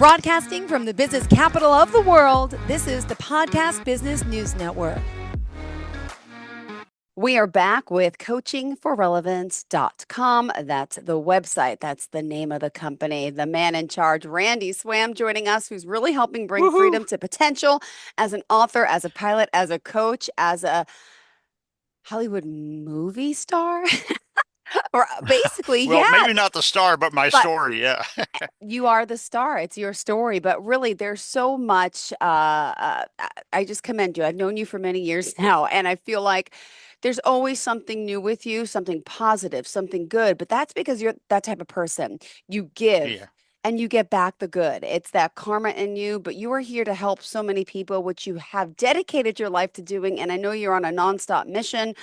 Broadcasting from the business capital of the world, this is the Podcast Business News Network. We are back with coachingforrelevance.com. That's the website. That's the name of the company. The man in charge, Randy Swaim, joining us, who's really helping bring freedom to potential as an author, as a pilot, as a coach, as a Hollywood movie star. Or basically, Well, yeah, maybe not the star, but my but story. Yeah. you are the star. It's your story. But really, there's so much. I just commend you. I've known you for many years now, and I feel like there's always something new with you, something positive, something good. But that's because you're that type of person. You give Yeah. and you get back the good. It's that karma in you, but you are here to help so many people, which you have dedicated your life to doing. And I know you're on a nonstop mission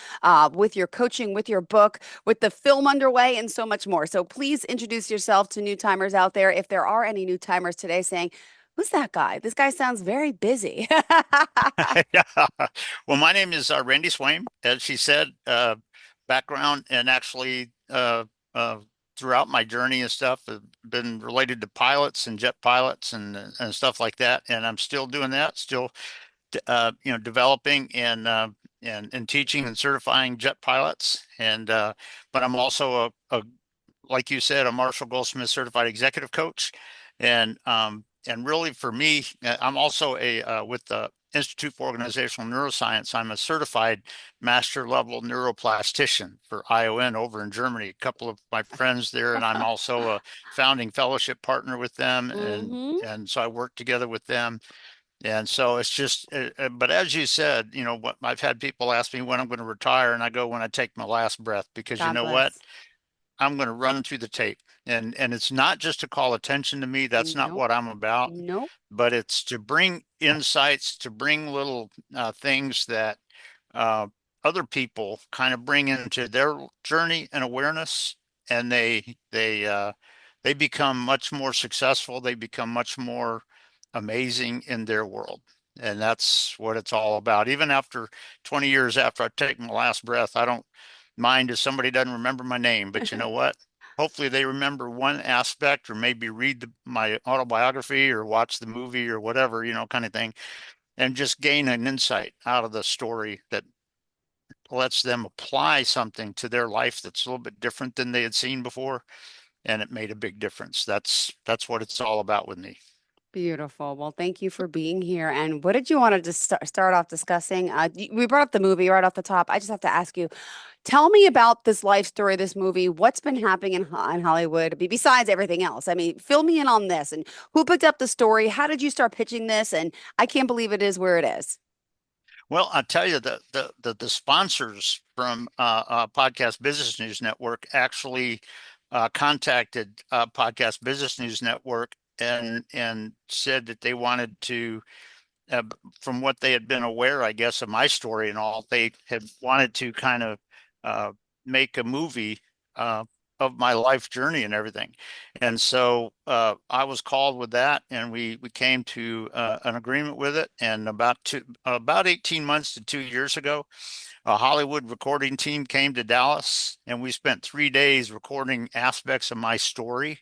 with your coaching, with your book, with the film underway, and so much more. So please introduce yourself to new timers out there. If there are any new timers today saying, who's that guy? This guy sounds very busy. Yeah. Well, my name is Randy Swaim, as she said, background and actually uh, throughout my journey and stuff, have been related to pilots and jet pilots and stuff like that. And I'm still doing that, still, developing and teaching and certifying jet pilots. But I'm also like you said, a Marshall Goldsmith certified executive coach. And really for me, I'm also with the Institute for Organizational Neuroscience, I'm a certified master level neuroplastician for ION over in Germany. A couple of my friends there, and I'm also a founding fellowship partner with them. And, hmm and so I work together with them. And so it's just, but as you said, what I've had people ask me when I'm going to retire, and I go when I take my last breath, because you God know what? bless. I'm going to run through the tape. And it's not just to call attention to me. That's not Nope. what I'm about, Nope. but it's to bring insights, to bring little things that uh, other people kind of bring into their journey and awareness, and they become much more successful. They become much more amazing in their world. And that's what it's all about. Even after 20 years after I take my last breath, I don't mind if somebody doesn't remember my name, but you know what? Hopefully they remember one aspect, or maybe read my autobiography or watch the movie or whatever, kind of thing, and just gain an insight out of the story that lets them apply something to their life that's a little bit different than they had seen before, and it made a big difference. That's what it's all about with me. Beautiful. Well, thank you for being here. And what did you want to just start off discussing? We brought up the movie right off the top. I just have to ask you, tell me about this life story, this movie. What's been happening in Hollywood besides everything else? I mean, fill me in on this. And who picked up the story? How did you start pitching this? And I can't believe it is where it is. Well, I'll tell you that the sponsors from Podcast Business News Network actually contacted Podcast Business News Network and said that they wanted to, uh, from what they had been aware, I guess, of my story and all, they had wanted to kind of uh, make a movie uh, of my life journey and everything. And so I was called with that, and we came to an agreement with it. And about 18 months to 2 years ago, a Hollywood recording team came to Dallas, and we spent 3 days recording aspects of my story.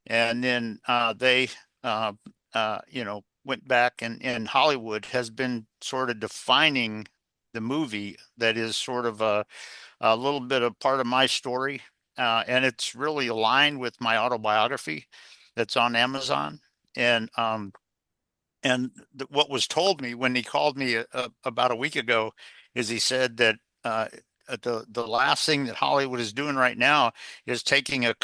And then they, went back, and Hollywood has been sort of defining the movie that is sort of a little bit of part of my story. And it's really aligned with my autobiography that's on Amazon. And what was told me when he called me about a week ago is he said that the last thing that Hollywood is doing right now is taking a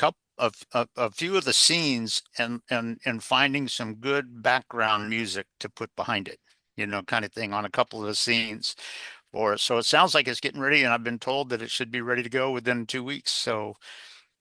few of the scenes and finding some good background music to put behind it, kind of thing on a couple of the scenes for it. So it sounds like it's getting ready, and I've been told that it should be ready to go within 2 weeks. So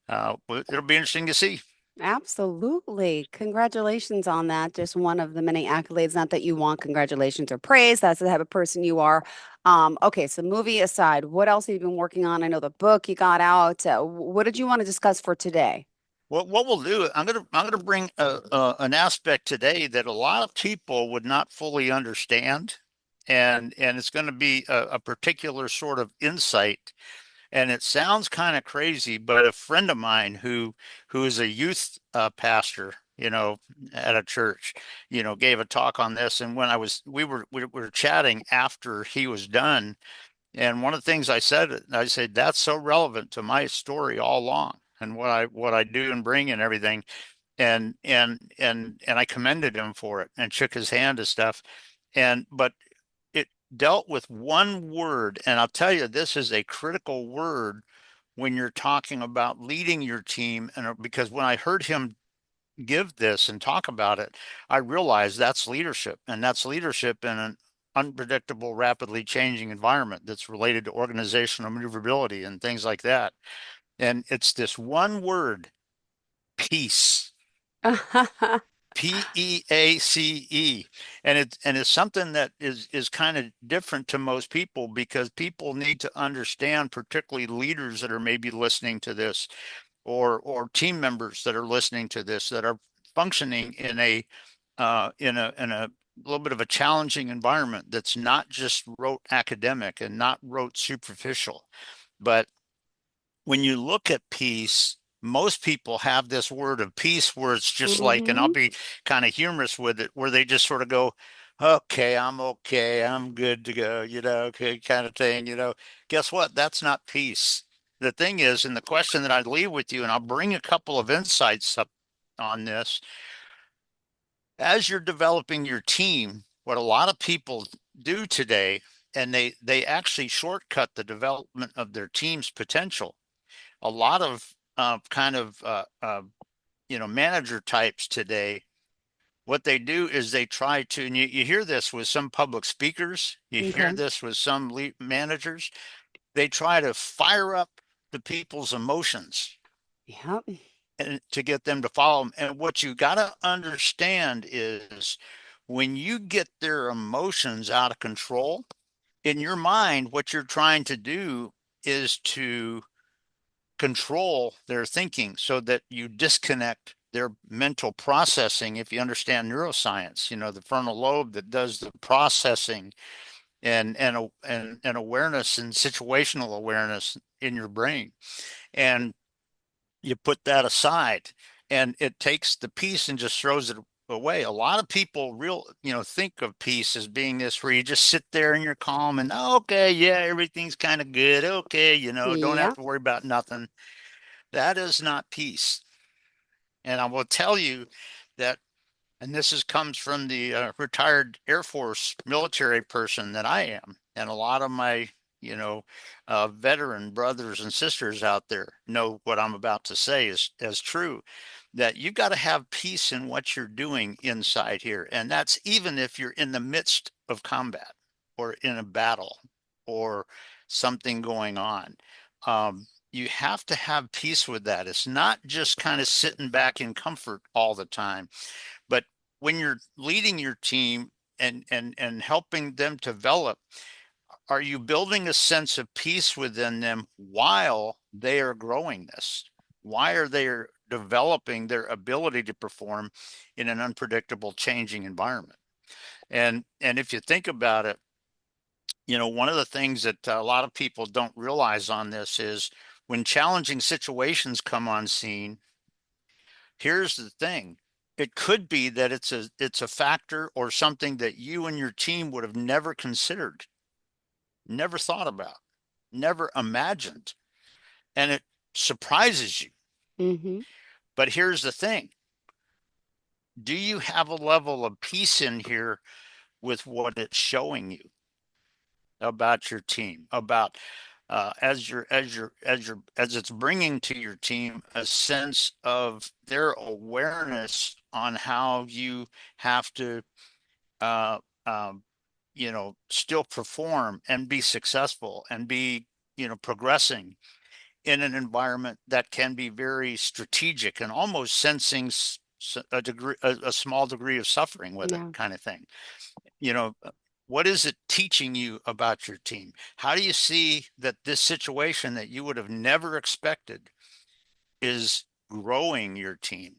it'll be interesting to see. Absolutely. Congratulations on that. Just one of the many accolades. Not that you want congratulations or praise. That's the type of person you are. Okay, so movie aside, what else have you been working on? I know the book you got out. What did you want to discuss for today? Well, what we'll do, I'm gonna bring an aspect today that a lot of people would not fully understand, and it's going to be a particular sort of insight. And it sounds kind of crazy, but a friend of mine who is a youth pastor at a church, gave a talk on this. And when we were chatting after he was done, and one of the things I said, that's so relevant to my story all along and what I do and bring and everything. And I commended him for it and shook his hand and stuff. But it dealt with one word, and I'll tell you, this is a critical word when you're talking about leading your team. And because when I heard him give this and talk about it, I realized that's leadership, and that's leadership in an unpredictable, rapidly changing environment that's related to organizational maneuverability and things like that. And it's this one word, peace. Peace. And it's something that is kind of different to most people, because people need to understand, particularly leaders that are maybe listening to this, or team members that are listening to this, that are functioning in a little bit of a challenging environment that's not just rote academic and not rote superficial. But when you look at peace, most people have this word of peace where it's just like, and I'll Hmm. be kind of humorous with it, where they just sort of go, okay, I'm good to go, okay, kind of thing, Guess what? That's not peace. The thing is, and the question that I'd leave with you, and I'll bring a couple of insights up on this, as you're developing your team, what a lot of people do today, and they actually shortcut the development of their team's potential. A lot of manager types today, what they do is they try to, and you hear this with some public speakers, you hear Okay. this with some managers, they try to fire up the people's emotions Yep. and to get them to follow them. And what you got to understand is, when you get their emotions out of control in your mind, what you're trying to do is to control their thinking so that you disconnect their mental processing. If you understand neuroscience, the frontal lobe that does the processing and awareness and situational awareness in your brain. And you put that aside, and it takes the peace and just throws it away. A lot of people think of peace as being this where you just sit there and you're calm and okay, yeah, everything's kind of good. Okay, don't have Yep. to worry about nothing. That is not peace. And I will tell you that, and comes from the retired Air Force military person that I am, and a lot of my, veteran brothers and sisters out there know what I'm about to say is as true. That you've got to have peace in what you're doing inside here, and that's even if you're in the midst of combat or in a battle or something going on. You have to have peace with that. It's not just kind of sitting back in comfort all the time, but when you're leading your team and helping them develop, are you building a sense of peace within them while they are growing this? Why are they developing their ability to perform in an unpredictable, changing environment? And if you think about it, one of the things that a lot of people don't realize on this is, when challenging situations come on scene, here's the thing. It could be that it's a factor or something that you and your team would have never considered, never thought about, never imagined, and it surprises you. Hmm. But here's the thing. Do you have a level of peace in here with what it's showing you about your team, about as it's bringing to your team a sense of their awareness on how you have to uh, um, still perform and be successful and be, progressing in an environment that can be very strategic and almost sensing a small degree of suffering with it, Yeah. kind of thing. You know, what is it teaching you about your team? How do you see that this situation that you would have never expected is growing your team?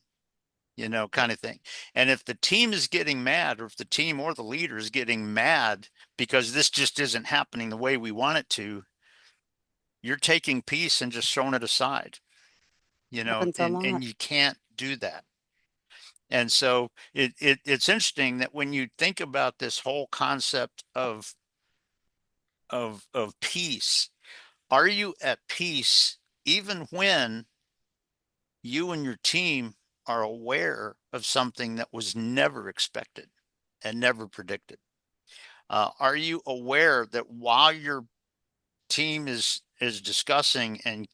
Kind of thing. And if the team is getting mad, or if the team or the leader is getting mad because this just isn't happening the way we want it to, you're taking peace and just throwing it aside, Happens a and lot. you can't do that. And so it's interesting that when you think about this whole concept of peace, are you at peace even when you and your team are aware of something that was never expected and never predicted? Are you aware that while your team is discussing and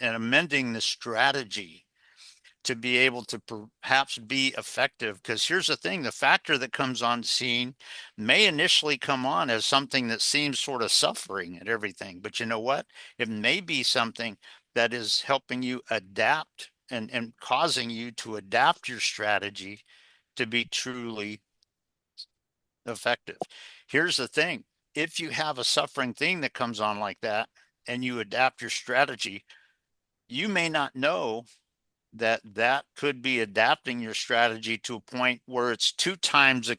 amending the strategy to be able to perhaps be effective? Because here's the thing, the factor that comes on scene may initially come on as something that seems sort of suffering at everything, but you know what, it may be something that is helping you adapt and causing you to adapt your strategy to be truly effective. Here's the thing, if you have a suffering thing that comes on like that and you adapt your strategy, you may not know that that could be adapting your strategy to a point where it's two times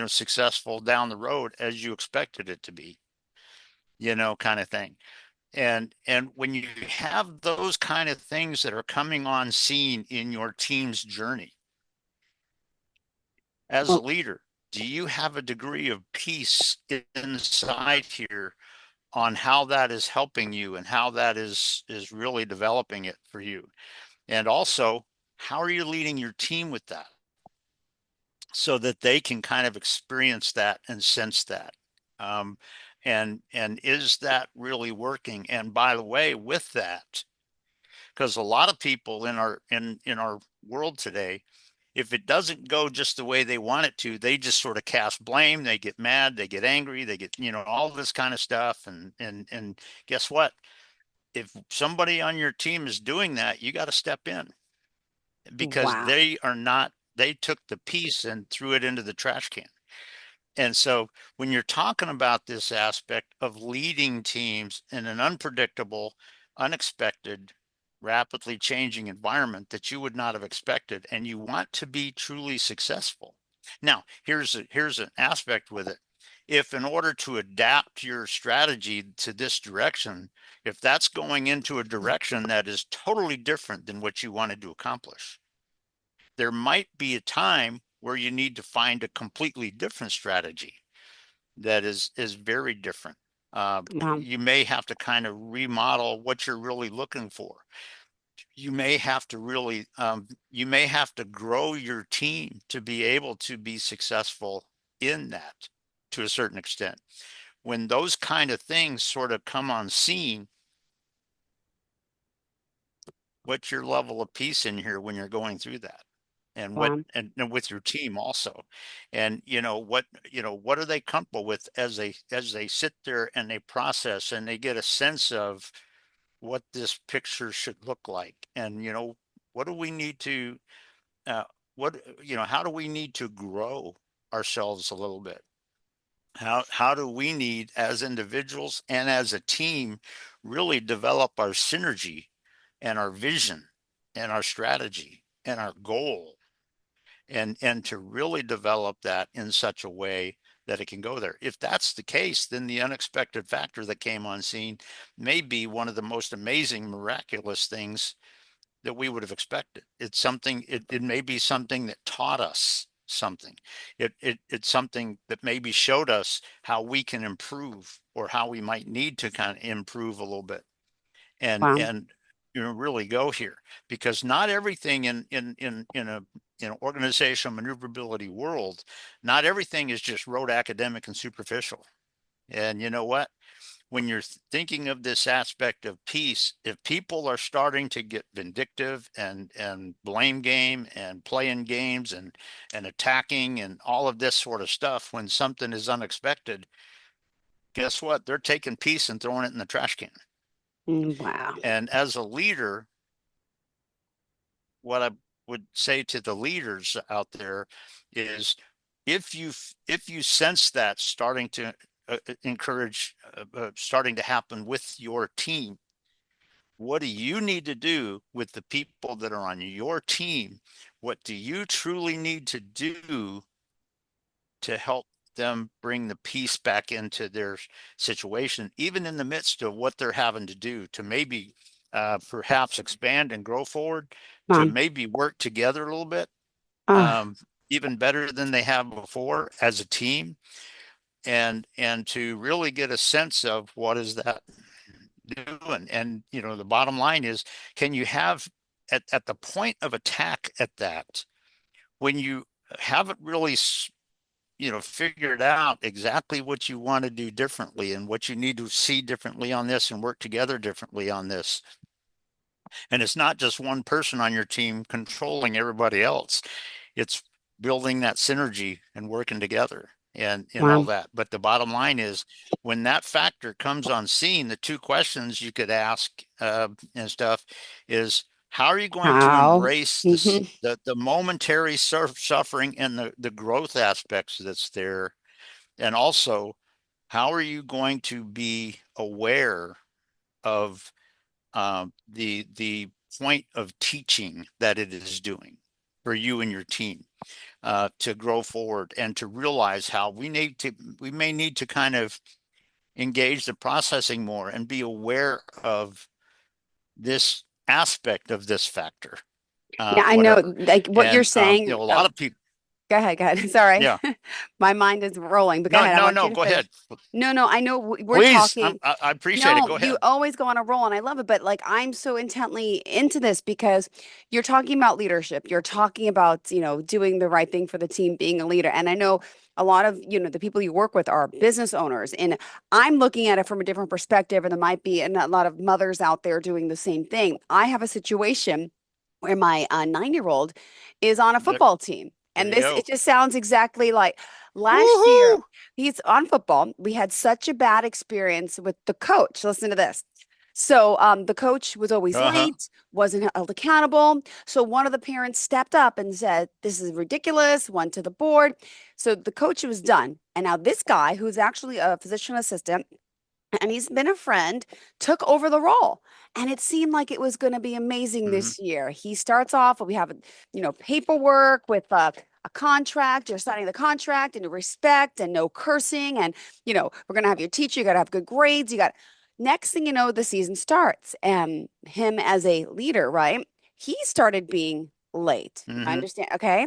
successful down the road as you expected it to be, kind of thing. And when you have those kind of things that are coming on scene in your team's journey as a Well, leader, do you have a degree of peace inside here on how that is helping you and how that is really developing it for you? And also, how are you leading your team with that so that they can kind of experience that and sense that? Um, and is that really working? And by the way, with that, because a lot of people in our world today, if it doesn't go just the way they want it to, they just sort of cast blame, they get mad, they get angry, they get, all this kind of stuff. And guess what? If somebody on your team is doing that, you got to step in, because wow. they took the piece and threw it into the trash can. And so when you're talking about this aspect of leading teams in an unpredictable, unexpected, rapidly changing environment that you would not have expected, and you want to be truly successful. Now, here's an aspect with it. If in order to adapt your strategy to this direction, if that's going into a direction that is totally different than what you wanted to accomplish, there might be a time where you need to find a completely different strategy that is very different. Wow. You may have to kind of remodel what you're really looking for. You may have to grow your team to be able to be successful in that to a certain extent. When those kind of things sort of come on scene, what's your level of peace in here when you're going through that? And what Wow. and with your team also, and what are they comfortable with as they sit there and they process and they get a sense of what this picture should look like, and what do we need to uh, what how do we need to grow ourselves a little bit? How do we need, as individuals and as a team, really develop our synergy and our vision and our strategy and our goal, and to really develop that in such a way that it can go there? If that's the case, then the unexpected factor that came on scene may be one of the most amazing, miraculous things that we would have expected. It may be something that taught us something. It's something that maybe showed us how we can improve, or how we might need to kind of improve a little bit, Wow. and really go here, because not everything in an organizational maneuverability world, not everything is just rote academic and superficial. And you know what? When you're thinking of this aspect of peace, if people are starting to get vindictive and blame game and playing games and attacking and all of this sort of stuff when something is unexpected, guess what? They're taking peace and throwing it in the trash can. Wow. And as a leader, what I would say to the leaders out there is, if you sense that starting to encourage starting to happen with your team, what do you need to do with the people that are on your team? What do you truly need to do to help them bring the peace back into their situation, even in the midst of what they're having to do to maybe perhaps expand and grow forward, to Wow. maybe work together a little bit? Ah, um, even better than they have before as a team, and to really get a sense of what is that doing. And the bottom line is, can you have at the point of attack at that, when you haven't really figured out exactly what you want to do differently and what you need to see differently on this and work together differently on this. And it's not just one person on your team controlling everybody else. It's building that synergy and working together and all wow. that. But the bottom line is, when that factor comes on scene, the two questions you could ask and stuff is, how are you going to How? embrace this, Hmm. the momentary suffering and the growth aspects that's there? And also, how are you going to be aware of the point of teaching that it is doing for you and your team, to grow forward and to realize how we may need to kind of engage the processing more and be aware of this aspect of this factor, Yeah, I know, whatever. like what you're And saying. a Oh, lot of people, go ahead, go ahead. Sorry. yeah, My mind is rolling, but go no, ahead. I no, want no, you to go finish. ahead, No, no, I know we're please. talking. I appreciate it. No, Go you ahead. always go on a roll and I love it, but like I'm so intently into this because you're talking about leadership. You're talking about, doing the right thing for the team, being a leader. And I know a lot of, the people you work with are business owners, and I'm looking at it from a different perspective, and there might be a lot of mothers out there doing the same thing. I have a situation where my 9-year-old is on a There, football team. there And you this, go. it just sounds exactly like last year. Woohoo! He's on football. We had such a bad experience with the coach. Listen to this. So the coach was always Uh-huh. late, wasn't held accountable. So one of the parents stepped up and said, "This is ridiculous," went to the board. So the coach was done. And now this guy, who's actually a physician assistant, and he's been a friend, took over the role. And it seemed like it was going to be amazing Mm-hmm. this year. He starts off, we have, paperwork with a contract. You're signing the contract and respect and no cursing. And, we're going to have your teacher. You got to have good grades. You got, next thing you know, the season starts. And him as a leader, right? He started being late. I Mm-hmm. understand. Okay.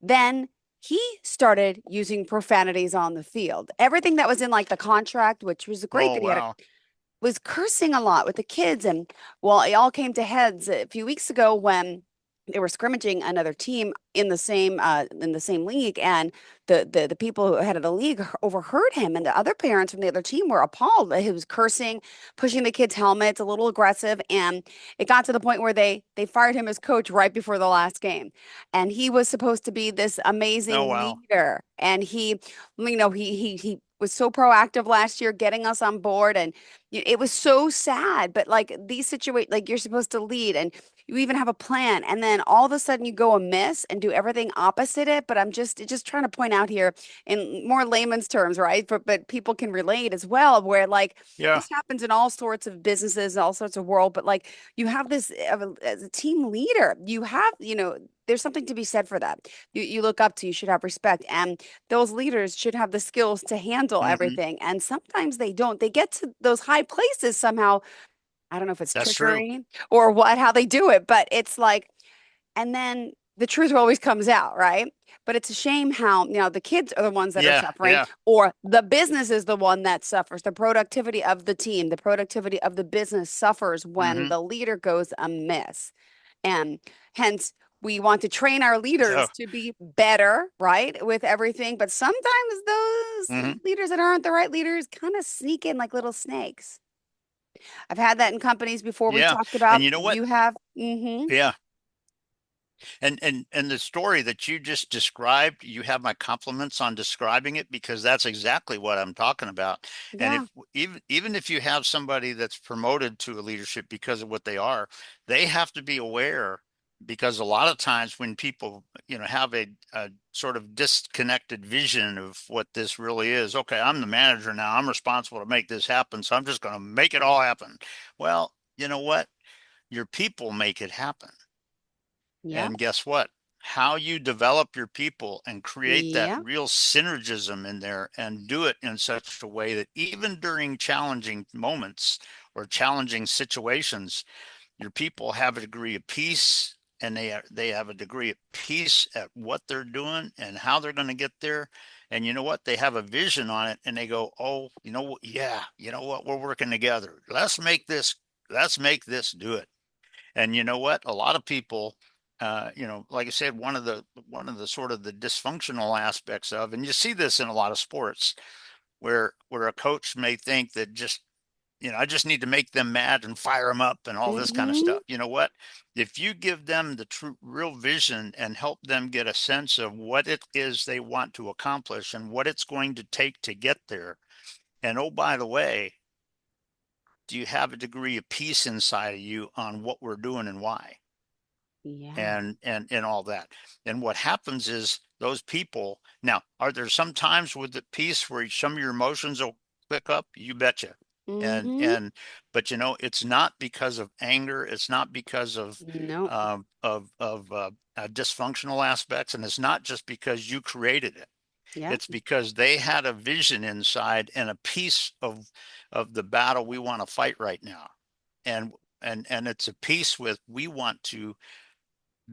Then he started using profanities on the field. Everything that was in like the contract, which was great Oh, that he had, wow. was cursing a lot with the kids. And well, it all came to heads a few weeks ago when they were scrimmaging another team in the same league, and the people who had the league overheard him, and the other parents from the other team were appalled that he was cursing, pushing the kids' helmets, a little aggressive, and it got to the point where they fired him as coach right before the last game. And he was supposed to be this Oh, amazing wow. leader, and he was so proactive last year getting us on board, and it was so sad. But like these situations, like you're supposed to lead and you even have a plan, and then all of a sudden you go amiss and do everything opposite it. But I'm just trying to point out here in more layman's terms, right? But people can relate as well, where like Yeah. this happens in all sorts of businesses, all sorts of world. But like you have this as a team leader, you have, there's something to be said for that. You look up to, you should have respect, and those leaders should have the skills to handle Mm-hmm. everything. And sometimes they don't. They get to those high places somehow. I don't know if it's That's true. trickery or what, how they do it, but it's like, and then the truth always comes out, right? But it's a shame how, the kids are the ones that are Yeah, suffering, yeah. or the business is the one that suffers. The productivity of the team, the productivity of the business suffers when Mm-hmm. the leader goes amiss. And hence, we want to train our leaders So, to be better, right, with everything. But sometimes those mm-hmm. leaders that aren't the right leaders kind of sneak in like little snakes. I've had that in companies before. We've Yeah. talked And about, you know what? you have. Hmm. Yeah. And the story that you just described, you have my compliments on describing it, because that's exactly what I'm talking about. And Yeah. if even if you have somebody that's promoted to a leadership because of what they are, they have to be aware, because a lot of times when people, have a sort of disconnected vision of what this really is. Okay, I'm the manager now. I'm responsible to make this happen, so I'm just going to make it all happen. Well, you know what? Your people make it happen. Yeah. And guess what? How you develop your people and create that Yeah. real synergism in there and do it in such a way that even during challenging moments or challenging situations, your people have a degree of peace, and they have a degree of peace at what they're doing and how they're going to get there. And you know what? They have a vision on it, and they go, "Oh, you know what? Yeah, you know what? We're working together. Let's make this do it." And you know what? A lot of people, like I said, one of the sort of the dysfunctional aspects of, and you see this in a lot of sports, where a coach may think that just, I just need to make them mad and fire them up and all this kind of Hmm. stuff. You know what? If you give them the true, real vision and help them get a sense of what it is they want to accomplish and what it's going to take to get there, and oh, by the way, do you have a degree of peace inside of you on what we're doing and why? Yeah. And all that. And what happens is those people now, are there some times with the piece where some of your emotions will click up? You betcha. And Hmm. and but it's not because of anger, it's not because of Nope. dysfunctional aspects, and it's not just because you created it. Yep. It's because they had a vision inside and a piece of the battle we want to fight right now. And and it's a piece with, we want to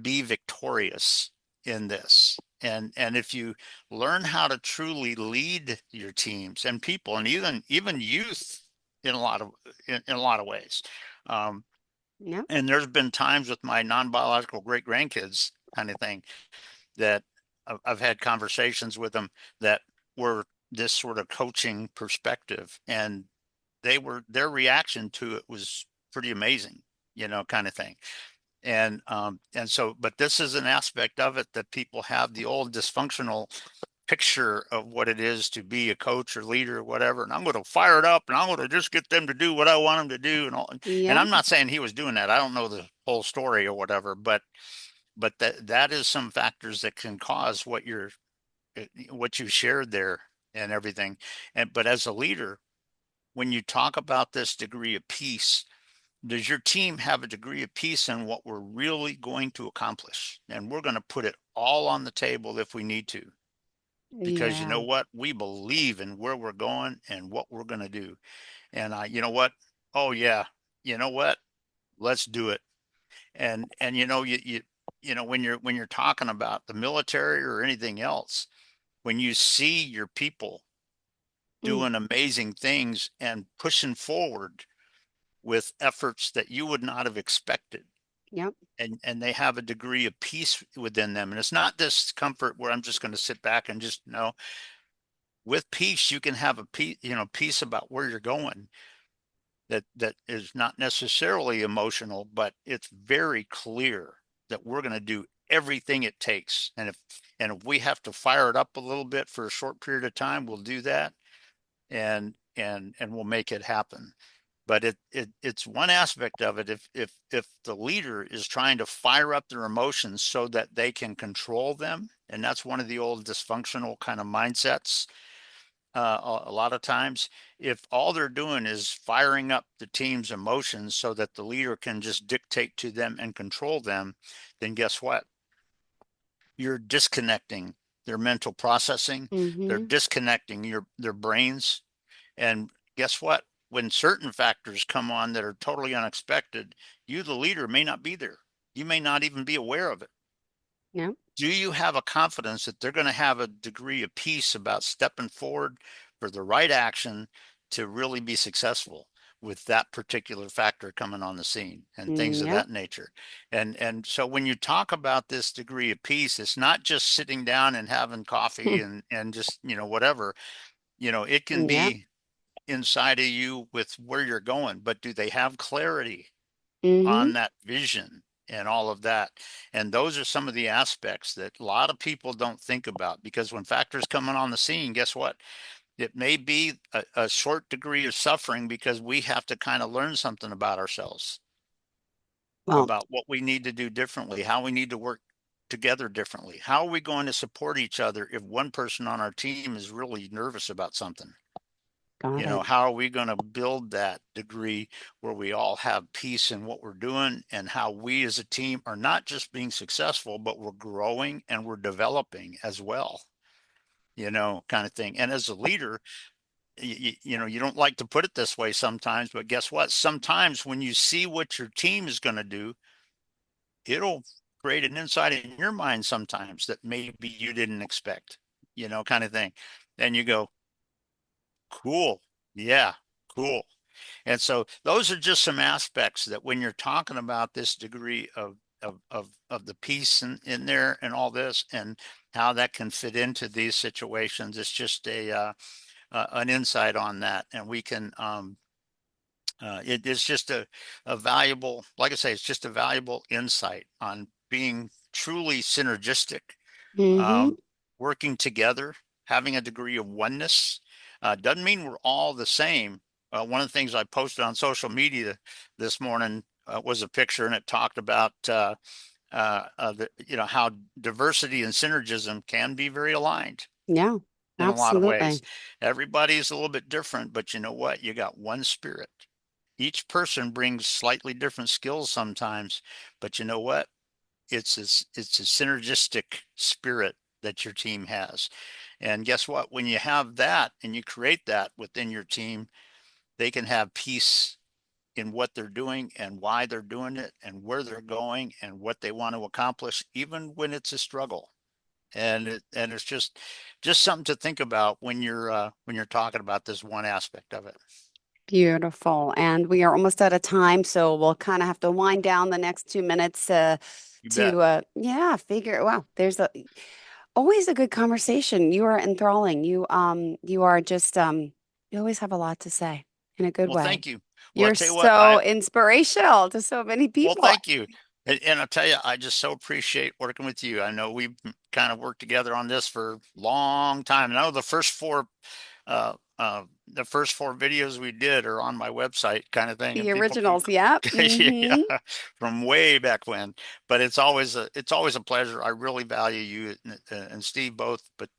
be victorious in this. And if you learn how to truly lead your teams and people, and even youth, in a lot of in a lot of ways. um, Yep. and there's been times with my non-biological great grandkids kind of thing that I've had conversations with them that were this sort of coaching perspective, and their reaction to it was pretty amazing, kind of thing. And so, but this is an aspect of it that people have the old dysfunctional picture of what it is to be a coach or leader or whatever. And I'm going to fire it up and I'm going to just get them to do what I want them to do and all. And Yep. I'm not saying he was doing that. I don't know the whole story or whatever, but that is some factors that can cause what you shared there and everything. But as a leader, when you talk about this degree of peace, does your team have a degree of peace in what we're really going to accomplish? And we're going to put it all on the table if we need to, because you know Yeah. what? We believe in where we're going and what we're going to do. And you know what? Oh yeah, you know what? Let's do it. And when you're talking about the military or anything else, when you see your people Mm. doing amazing things and pushing forward with efforts that you would not have expected, Yep. and they have a degree of peace within them, and it's not this comfort where I'm just going to sit back and just with peace you can have a peace about where you're going, that is not necessarily emotional, but it's very clear that we're going to do everything it takes, and if we have to fire it up a little bit for a short period of time, we'll do that, and we'll make it happen. But it's one aspect of it. If the leader is trying to fire up their emotions so that they can control them, and that's one of the old dysfunctional kind of mindsets. A lot of times, if all they're doing is firing up the team's emotions so that the leader can just dictate to them and control them, then guess what? You're disconnecting their mental processing. They're Hmm. disconnecting their brains. And guess what? When certain factors come on that are totally unexpected, you, the leader, may not be there. You may not even be aware of it. Yep. Do you have a confidence that they're going to have a degree of peace about stepping forward for the right action to really be successful with that particular factor coming on the scene and things of Yep. that nature? And so when you talk about this degree of peace, it's not just sitting down and having coffee and just, whatever. It can Yep. be inside of you with where you're going, but do they have clarity Hmm. on that vision and all of that? And those are some of the aspects that a lot of people don't think about, because when factors coming on the scene, guess what? It may be a short degree of suffering because we have to kind of learn something about ourselves, Well, about what we need to do differently, how we need to work together differently. How are we going to support each other if one person on our team is really nervous about something? got it. How are we going to build that degree where we all have peace in what we're doing, and how we as a team are not just being successful, but we're growing and we're developing as well, kind of thing. And as a leader, you don't like to put it this way sometimes, but guess what? Sometimes when you see what your team is going to do, it'll create an insight in your mind sometimes that maybe you didn't expect, kind of thing. And you go, cool. Yeah, cool. And so those are just some aspects that when you're talking about this degree of the peace in there and all this and how that can fit into these situations, it's just an insight on that. And we can it is just a valuable, like I say, it's just a valuable insight on being truly synergistic, Mm-hmm. um, working together, having a degree of oneness. Doesn't mean we're all the same. One of the things I posted on social media this morning was a picture, and it talked about how diversity and synergism can be very aligned Yeah, in a lot of ways. absolutely. Everybody's a little bit different, but you know what? You got one spirit. Each person brings slightly different skills sometimes, but you know what? It's a synergistic spirit that your team has. And guess what? When you have that and you create that within your team, they can have peace in what they're doing and why they're doing it and where they're going and what they want to accomplish, even when it's a struggle. And it's just something to think about when you're talking about this one aspect of it. Beautiful. And we are almost out of time, so we'll kind of have to wind down the next 2 minutes You bet. to yeah, figure wow, there's always a good conversation. You are enthralling. You are just you always have a lot to say in a good Well, way. thank you. Well, I You're tell you what, so inspirational to so many well, people. thank you. And I'll tell you, I just so appreciate working with you. I know we've kind of worked together on this for a long time. And I know uh, the first four videos we did are on my website kind of thing. The And people can, originals, yeah. yeah, Mm-hmm. from way back when, but it's always a pleasure. I really value you and Steve both, but,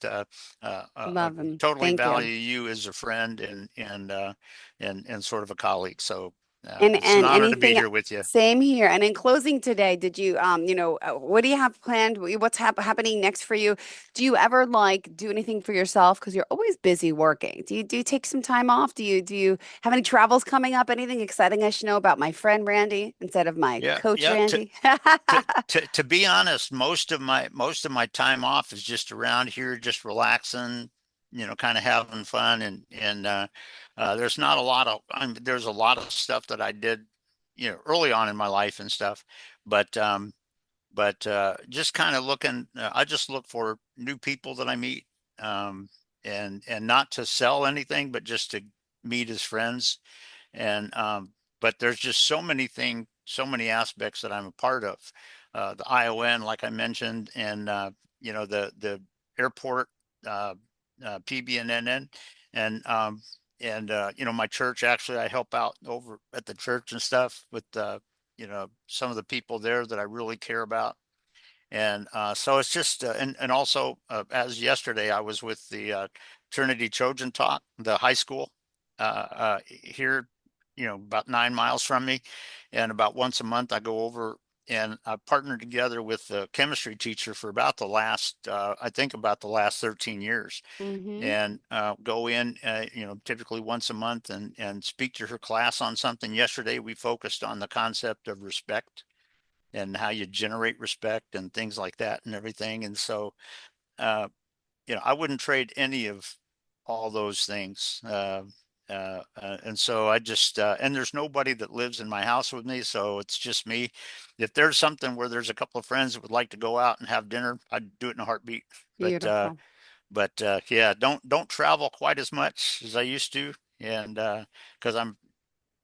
Love them. totally Thank value you. you as a friend and sort of a colleague. So, it's an And honor to be anything here with you. same here. And in closing today, did you what do you have planned? What's happening next for you? Do you ever like do anything for yourself? Because you're always busy working. Do you take some time off? Do you have any travels coming up? Anything exciting I should know about my friend Randy instead of my Yeah, coach yeah. Randy? To be honest, most of my time off is just around here, just relaxing, kind of having fun, and there's not a lot of there's a lot of stuff that I did, early on in my life and stuff, but just kind of looking. I just look for new people that I meet, and not to sell anything, but just to meet as friends and but there's just so many aspects that I'm a part of. The ION, like I mentioned, and the airport, uh, PBNNN, and my church. Actually, I help out over at the church and stuff with some of the people there that I really care about. And so it's just, and also, as yesterday, I was with the Trinity Trojan Talk, the high school here, about 9 miles from me. And about once a month, I go over and I partnered together with the chemistry teacher for I think about the last 13 years, Mm-hmm. and go in, typically once a month and speak to her class on something. Yesterday, we focused on the concept of respect and how you generate respect and things like that and everything. And so, uh, I wouldn't trade any of all those things. And so and there's nobody that lives in my house with me. So it's just me. If there's something where there's a couple of friends that would like to go out and have dinner, I'd do it in a heartbeat. Beautiful. But yeah, don't travel quite as much as I used to. And, cause I'm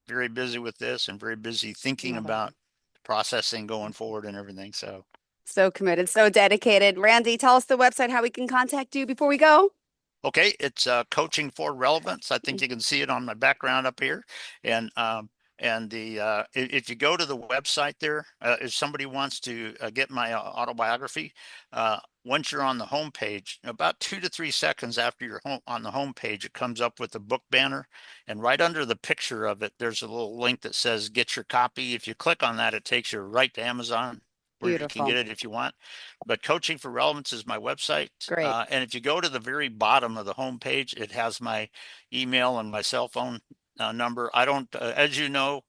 very busy with this and very busy thinking Love it. about processing going forward and everything. So, So committed, so dedicated. Randy, tell us the website how we can contact you before we go. okay, it's coaching for relevance. I think you can see it on my background up here, and if you go to the website there, if somebody wants to get my autobiography, once you're on the home page, about 2 to 3 seconds after you're on the home page, it comes up with a book banner, and right under the picture of it, there's a little link that says "Get your copy." If you click on that, it takes you right to Amazon, where you can Beautiful. get it if you want. But Coaching for Relevance is my website. Great. And if you go to the very bottom of the homepage, it has my email and my cell phone number. I don't, as you know,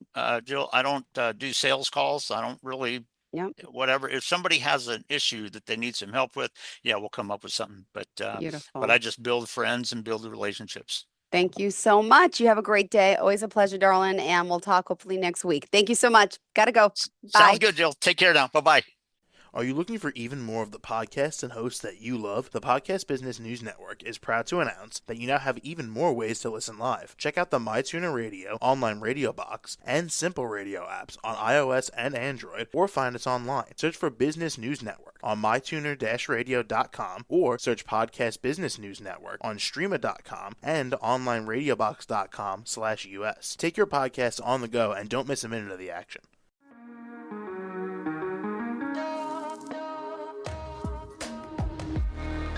Jill, I don't do sales calls. I don't really Yep. whatever. If somebody has an issue that they need some help with, yeah, we'll come up with something. But Beautiful. I just build friends and build relationships. Thank you so much. You have a great day. Always a pleasure, darling. And we'll talk hopefully next week. Thank you so much. Gotta go. Sounds Bye. good, Jill. Take care now. Bye-bye. Are you looking for even more of the podcasts and hosts that you love? The Podcast Business News Network is proud to announce that you now have even more ways to listen live. Check out the MyTuner Radio, online radio box, and Simple Radio apps on iOS and Android, or find us online. Search for Business News Network on mytuner-radio.com, or search Podcast Business News Network on streama.com and onlineradiobox.com/US. Take your podcast on the go and don't miss a minute of the action.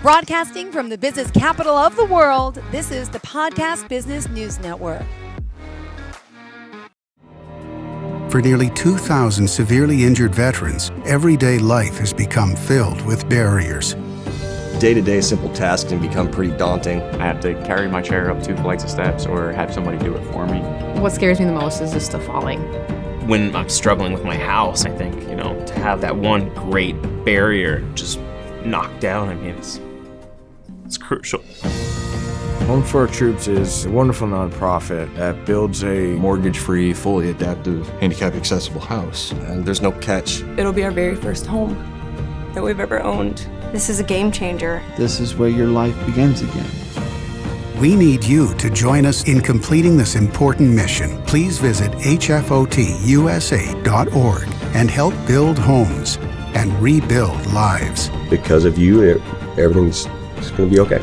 Broadcasting from the business capital of the world, this is the Podcast Business News Network. For nearly 2,000 severely injured veterans, everyday life has become filled with barriers. Day-to-day simple tasks can become pretty daunting. I have to carry my chair up 2 flights of steps or have somebody do it for me. What scares me the most is just the falling. When I'm struggling with my house, I think, to have that one great barrier just knocked down, it's crucial. Home for Our Troops is a wonderful nonprofit that builds a Mortgage-free, fully adaptive, handicap-accessible house. And there's no catch. It'll be our very first home that we've ever owned. This is a game changer. This is where your life begins again. We need you to join us in completing this important mission. Please visit hfotusa.org and help build homes and rebuild lives. Because of you, everything's going to be okay.